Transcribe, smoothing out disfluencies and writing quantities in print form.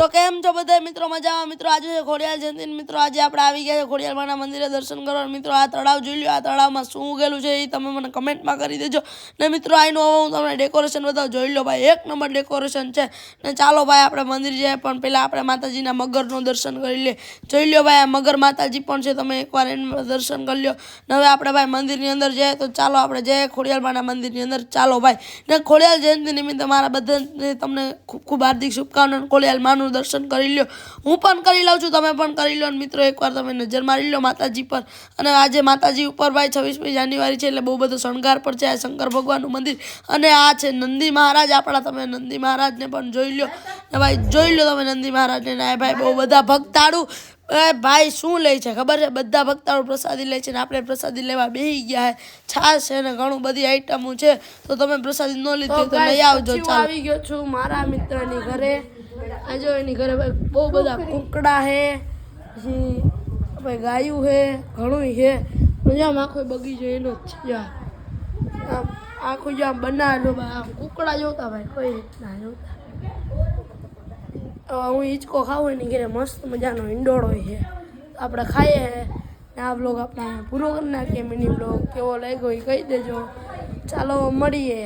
કેમ છો બધા મિત્રો મજામાં મિત્રો આજે છે ખોડિયાર જયંતિ મિત્રો આજે આપણે આવી ગયા છે ખોડિયારમાંના મંદિરે દર્શન કરવા મિત્રો આ તળાવ જોઈ લો આ તળાવમાં શું ઉગેલું છે એ તમે મને કમેન્ટમાં કરી દેજો ને મિત્રો આનું હવે હું તમને ડેકોરેશન બતાવું જોઈ લો ભાઈ એક નંબર ડેકોરેશન છે ને ચાલો ભાઈ આપણે મંદિર જાય પણ પહેલાં આપણે માતાજીના મગરનું દર્શન કરી લે જોઈ લો ભાઈ આ મગર માતાજી પણ છે તમે એકવાર એનું દર્શન કરી લો ને હવે આપણે ભાઈ મંદિરની અંદર જઈએ તો ચાલો આપણે જઈએ ખોડિયારમાંના મંદિરની અંદર ચાલો ભાઈ ને ખોડિયાર જયંતિ નિમિત્તે મારા બધાને તમને ખૂબ ખૂબ હાર્દિક શુભકામનાઓ ખોડિયાર માનું દર્શન કરી લો હું પણ કરી લઉં છું તમે પણ કરી લો મિત્રો એકવાર તમે નજર મારી લો માતાજી પર અને આજે માતાજી ઉપર ભાઈ 26મી જાન્યુઆરી છે એટલે બહુ બધો શણગાર પર છે આ શંકર ભગવાનનું મંદિર અને આ છે નંદી મહારાજ આપણા તમે નંદી મહારાજને પણ જોઈ લો ને ભાઈ જોઈ લો તમે નંદી મહારાજને ને ભાઈ બહુ બધા ભક્તાળુ ભાઈ શું લે છે ખબર છે બધા ભક્તાળુ પ્રસાદી લે છે ને આપણે પ્રસાદી લેવા બેસી ગયા છે છાશ છે ને ઘણું બધી આઈટમો છે તો તમે પ્રસાદી ન લીધી તો લઈ આવજો ચાલો આવી ગયો છું મારા મિત્રની ઘરે આજો એની ઘરે ભાઈ બહુ બધા કુકડા છે પછી ભાઈ ગાયું છે ઘણું છે મજામાં આખો બગીચો એનો જ છે આમ આખું જ આમ બનાવેલું આમ કુકડા જોતા ભાઈ કોઈ રીતના જોતા હું હિંચકો ખાવું એની ઘરે મસ્ત મજાનો ઈંડોળો છે આપણે ખાઈએ ને આ બ્લોગ આપણે પૂરો કરી નાખીએ મિની બ્લોગ કેવો લાગ્યો એ કહી દેજો ચાલો મળીએ